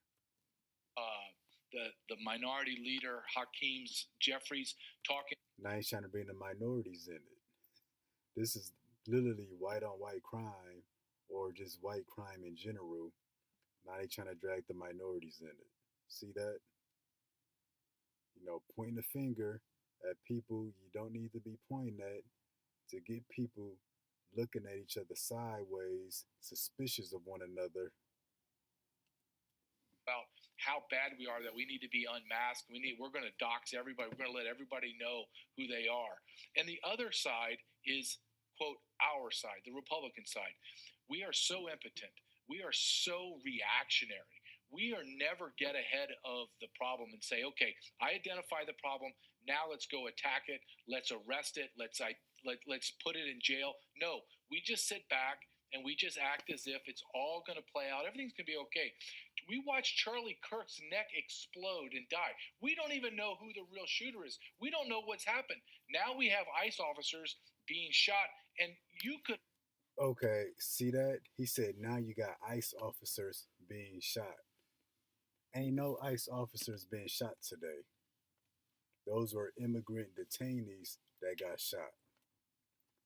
The minority leader Hakeem Jeffries talking. Now he's trying to bring the minorities in it. This is literally white on white crime, or just white crime in general. Now they trying to drag the minorities in it. See that? You know, pointing the finger at people you don't need to be pointing at to get people looking at each other sideways, suspicious of one another. About how bad we are, that we need to be unmasked. We're going to dox everybody. We're going to let everybody know who they are. And the other side is, quote, our side, the Republican side. We are so impotent. We are so reactionary. We are never get ahead of the problem and say, okay, I identify the problem. Now let's go attack it. Let's arrest it. Let's put it in jail. No, we just sit back and we just act as if it's all going to play out. Everything's going to be okay. We watched Charlie Kirk's neck explode and die. We don't even know who the real shooter is. We don't know what's happened. Now we have ICE officers being shot, and you could. Okay, see that? He said now you got ICE officers being shot. Ain't no ICE officers being shot today. Those were immigrant detainees that got shot.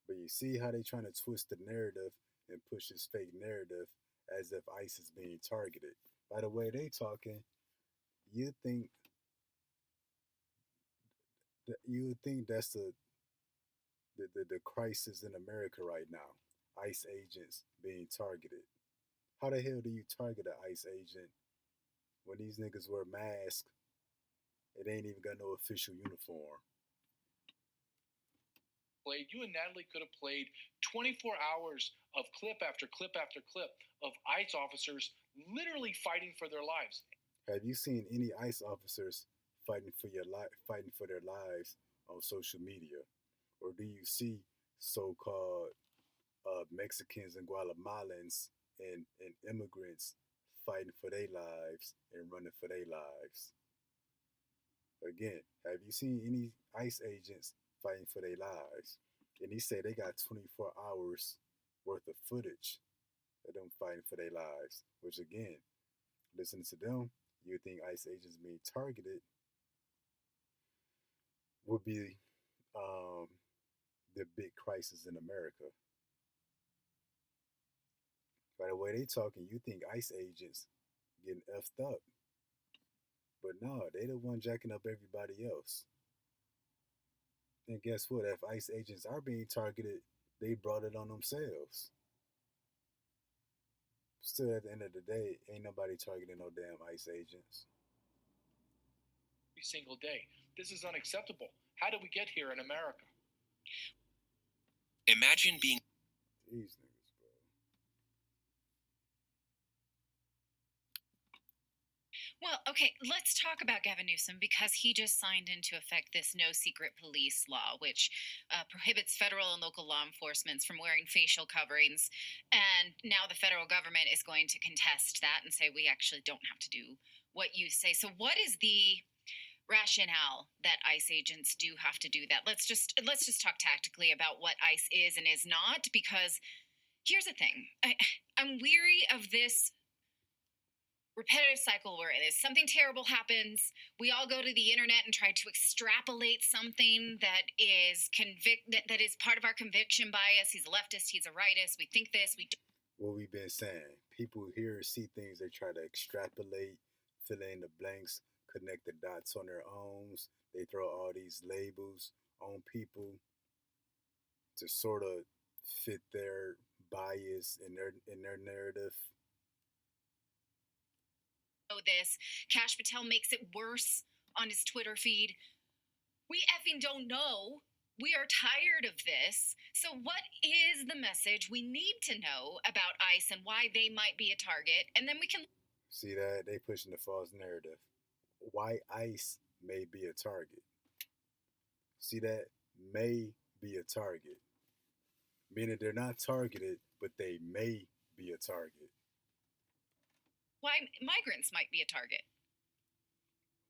But you see how they trying to twist the narrative and push this fake narrative as if ICE is being targeted. By the way they talking, you think that's the crisis in America right now. ICE agents being targeted. How the hell do you target an ICE agent when these niggas wear masks? It ain't even got no official uniform. You and Natalie could have played 24 hours of clip after clip after clip of ICE officers literally fighting for their lives. Have you seen any ICE officers fighting for their lives on social media? Or do you see so-called Mexicans and Guatemalans and immigrants fighting for their lives and running for their lives? Again, have you seen any ICE agents fighting for their lives? And he said they got 24 hours worth of footage of them fighting for their lives, which again, listening to them, you would think ICE agents being targeted would be the big crisis in America. By the way they talking, you think ICE agents getting effed up. But no, they the one jacking up everybody else. And guess what? If ICE agents are being targeted, they brought it on themselves. Still, at the end of the day, ain't nobody targeting no damn ICE agents. Every single day. This is unacceptable. How did we get here in America? Imagine being... These niggas, bro. Well, okay, let's talk about Gavin Newsom because he just signed into effect this no secret police law, which prohibits federal and local law enforcement from wearing facial coverings. And now the federal government is going to contest that and say we actually don't have to do what you say. So what is the rationale that ICE agents do have to do that? Let's just talk tactically about what ICE is and is not, because here's the thing. I'm weary of this repetitive cycle we're in. Something terrible happens, we all go to the internet and try to extrapolate something that is that is part of our conviction bias. He's a leftist, he's a rightist, we think this, we do. What we've been saying, people hear and see things, they try to extrapolate, fill in the blanks, connect the dots on their own. They throw all these labels on people to sort of fit their bias in their narrative. Oh, this. Cash Patel makes it worse on his Twitter feed. We effing don't know. We are tired of this. So, what is the message we need to know about ICE and why they might be a target? And then we can see that they pushing the false narrative. Why ICE may be a target. See that? May be a target. Meaning they're not targeted, but they may be a target. Why migrants might be a target.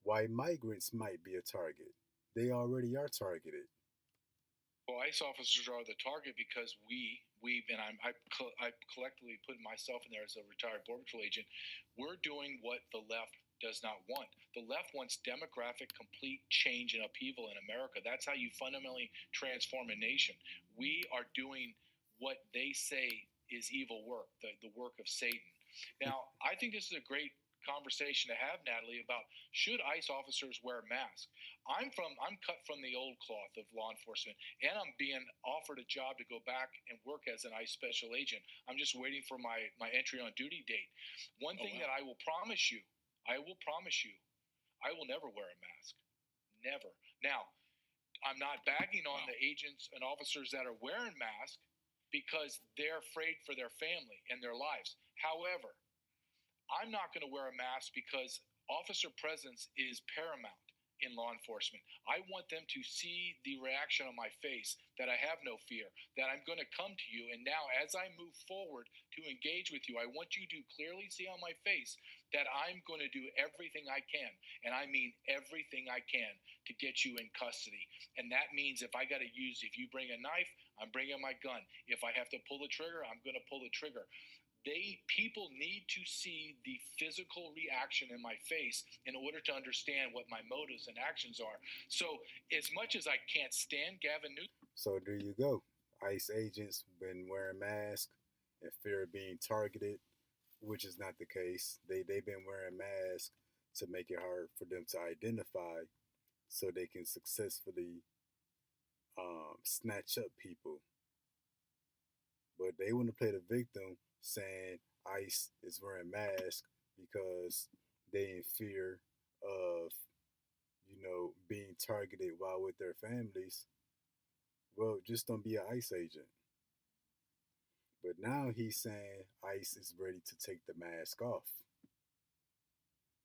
Why migrants might be a target. They already are targeted. Well, ICE officers are the target because we and I collectively put myself in there as a retired Border Patrol agent. We're doing what the left does not want. The left wants demographic complete change and upheaval in America. That's how you fundamentally transform a nation. We are doing what they say is evil work, the work of Satan. Now, I think this is a great conversation to have, Natalie, about should ICE officers wear masks. I'm cut from the old cloth of law enforcement, and I'm being offered a job to go back and work as an ICE special agent. I'm just waiting for my entry on duty date. One thing that I will promise you, I will never wear a mask. Never. Now, I'm not bagging on the agents and officers that are wearing masks because they're afraid for their family and their lives. However, I'm not going to wear a mask because officer presence is paramount in law enforcement. I want them to see the reaction on my face, that I have no fear, that I'm going to come to you. And now as I move forward to engage with you, I want you to clearly see on my face that I'm going to do everything I can, and I mean everything I can, to get you in custody. And that means if you bring a knife, I'm bringing my gun. If I have to pull the trigger, I'm going to pull the trigger. People need to see the physical reaction in my face in order to understand what my motives and actions are. So as much as I can't stand Gavin Newsom. So there you go. ICE agents been wearing masks in fear of being targeted, which is not the case. They've been wearing masks to make it hard for them to identify so they can successfully snatch up people. But they want to play the victim, saying ICE is wearing masks because they in fear of, being targeted while with their families. Well, just don't be an ICE agent. But now he's saying ICE is ready to take the mask off.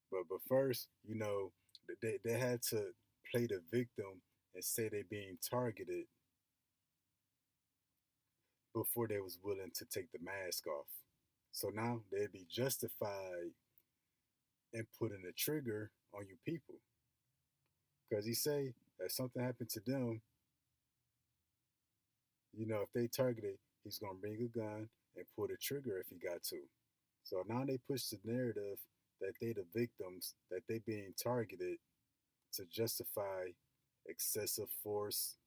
But first, they had to play the victim and say they're being targeted before they was willing to take the mask off. So now they'd be justified in putting a trigger on you people. Because he say that something happened to them, if they targeted, he's going to bring a gun and pull the trigger if he got to. So now they push the narrative that they the victims, that they being targeted to justify excessive force,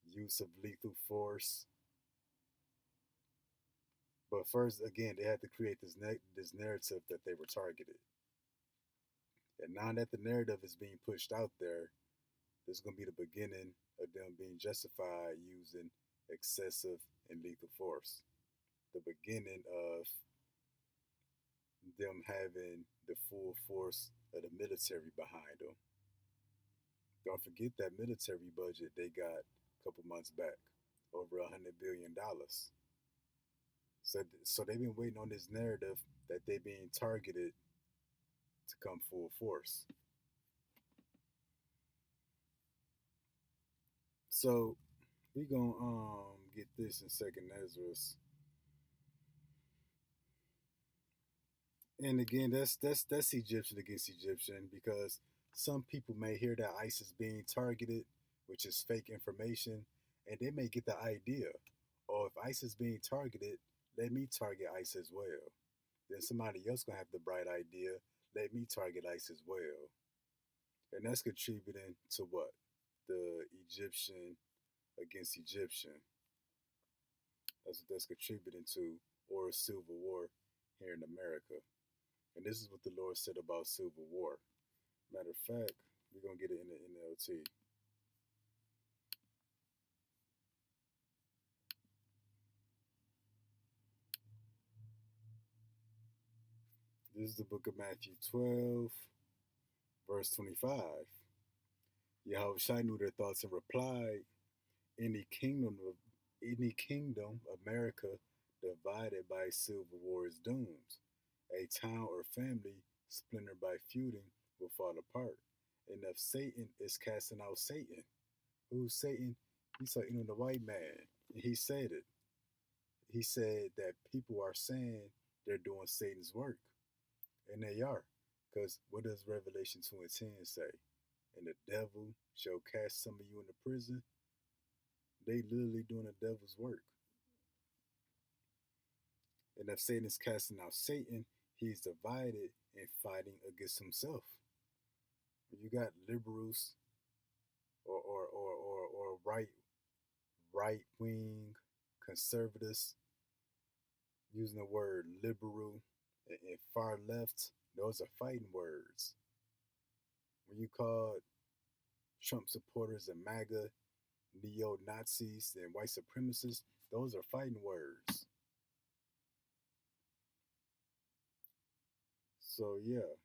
use of lethal force. But first, again, they had to create this narrative that they were targeted. And now that the narrative is being pushed out there, there's going to be the beginning of them being justified using excessive and lethal force. The beginning of them having the full force of the military behind them. Don't forget that military budget they got a couple months back, over $100 billion. So they've been waiting on this narrative that they're being targeted to come full force. So we're gonna get this in Second Ezra's. And again, that's Egyptian against Egyptian, because some people may hear that ICE is being targeted, which is fake information, and they may get the idea, or if ICE is being targeted, let me target ICE as well. Then somebody else gonna have the bright idea, let me target ICE as well. And that's contributing to what? The Egyptian against Egyptian. That's what that's contributing to, or a civil war here in America. And this is what the Lord said about civil war. Matter of fact, we're going to get it in the NLT. This is the book of Matthew 12, verse 25. Yahushua knew their thoughts and replied, any kingdom, America, divided by civil war is doomed. A town or family splintered by feuding will fall apart. And if Satan is casting out Satan, who's Satan? He saw the white man, and he said it. He said that people are saying they're doing Satan's work, and they are. Because what does Revelation 2 and 10 say? And the devil shall cast some of you into prison. They literally doing the devil's work. And if Satan is casting out Satan, he's divided and fighting against himself. You got liberals or right wing conservatives using the word liberal and far left. Those are fighting words. When you call Trump supporters and MAGA, neo-Nazis and white supremacists, those are fighting words. So yeah,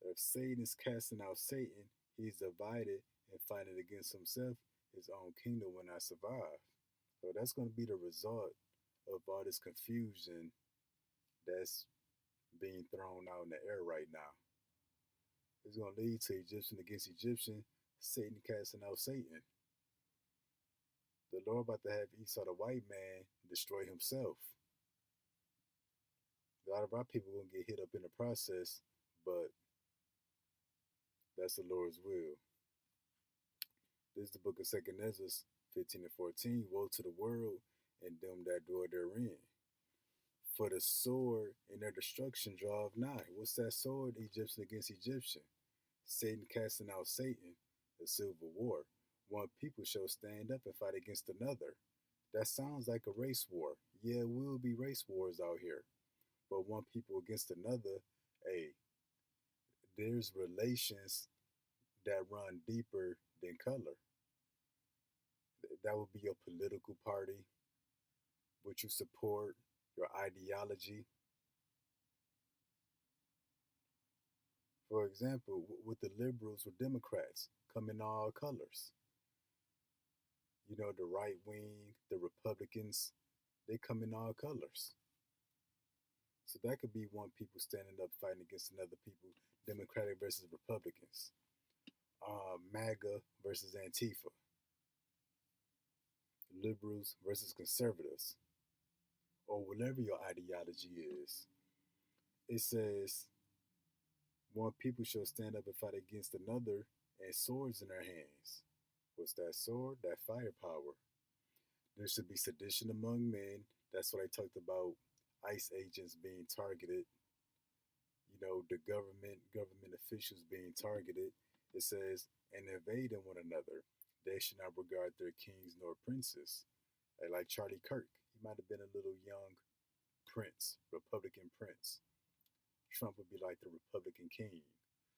if Satan is casting out Satan, he's divided and fighting against himself. His own kingdom will not survive. So that's going to be the result of all this confusion that's being thrown out in the air right now. It's going to lead to Egyptian against Egyptian, Satan casting out Satan. The Lord about to have Esau the white man destroy himself. A lot of our people are going to get hit up in the process, but that's the Lord's will. This is the book of 2 Ezra 15 and 14. Woe to the world and them that dwell therein. For the sword and their destruction draweth nigh. What's that sword? Egyptian against Egyptian. Satan casting out Satan. The civil war. One people shall stand up and fight against another. That sounds like a race war. Yeah, it will be race wars out here. But one people against another, hey, there's relations that run deeper than color. That would be your political party, what you support, your ideology. For example, with the liberals or Democrats, come in all colors. You know, the right wing, the Republicans, they come in all colors. So that could be one people standing up fighting against another people, Democratic versus Republicans, MAGA versus Antifa, liberals versus conservatives, or whatever your ideology is. It says, one people shall stand up and fight against another, and swords in their hands. What's that sword? That firepower. There should be sedition among men. That's what I talked about. ICE agents being targeted. You know, the government officials being targeted. It says, and invading one another. They should not regard their kings nor princes. Like Charlie Kirk. He might have been a little young prince, Republican prince. Trump would be like the Republican king.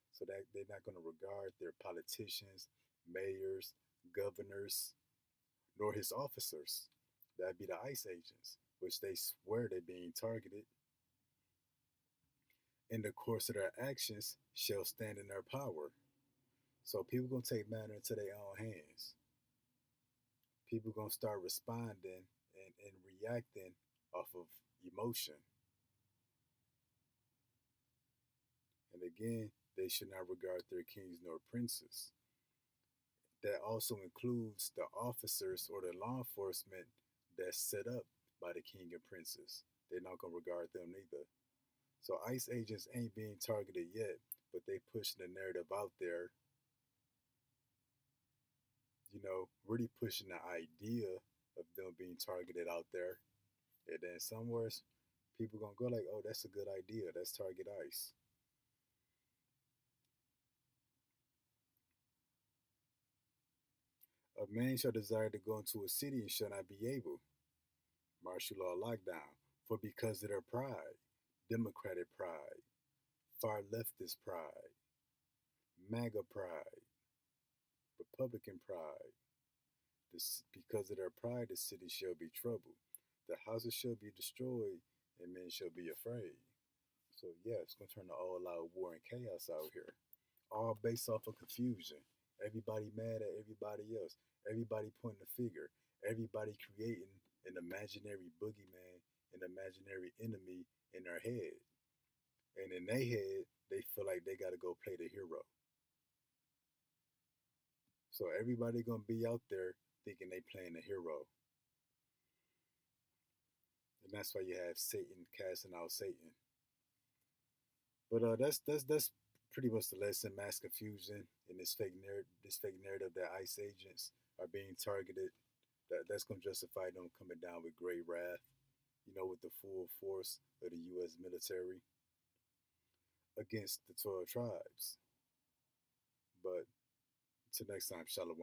So that they're not going to regard their politicians, mayors, governors, nor his officers. That'd be the ICE agents, which they swear they're being targeted. In the course of their actions shall stand in their power. So people going to take matter into their own hands. People going to start responding and reacting off of emotion. And again, they should not regard their kings nor princes. That also includes the officers or the law enforcement that's set up by the king and princes. They're not going to regard them neither. So ICE agents ain't being targeted yet, but they pushing the narrative out there. You know, really pushing the idea of them being targeted out there. And then somewhere, people going to go like, oh, that's a good idea. Let's target ICE. A man shall desire to go into a city and shall not be able. Martial law lockdown. For because of their pride, Democratic pride, far leftist pride, MAGA pride, Republican pride. Because of their pride, the city shall be troubled. The houses shall be destroyed, and men shall be afraid. So yeah, it's gonna turn to all out war and chaos out here. All based off of confusion. Everybody mad at everybody else. Everybody pointing a finger. Everybody creating an imaginary boogeyman, an imaginary enemy in their head. And in their head, they feel like they gotta go play the hero. So everybody gonna be out there thinking they playing a hero. And that's why you have Satan casting out Satan. But that's pretty much the lesson: mass confusion and this fake narrative that ICE agents are being targeted. That's gonna justify them coming down with great wrath, with the full force of the U.S. military against the 12 tribes. But until next time, Shalom.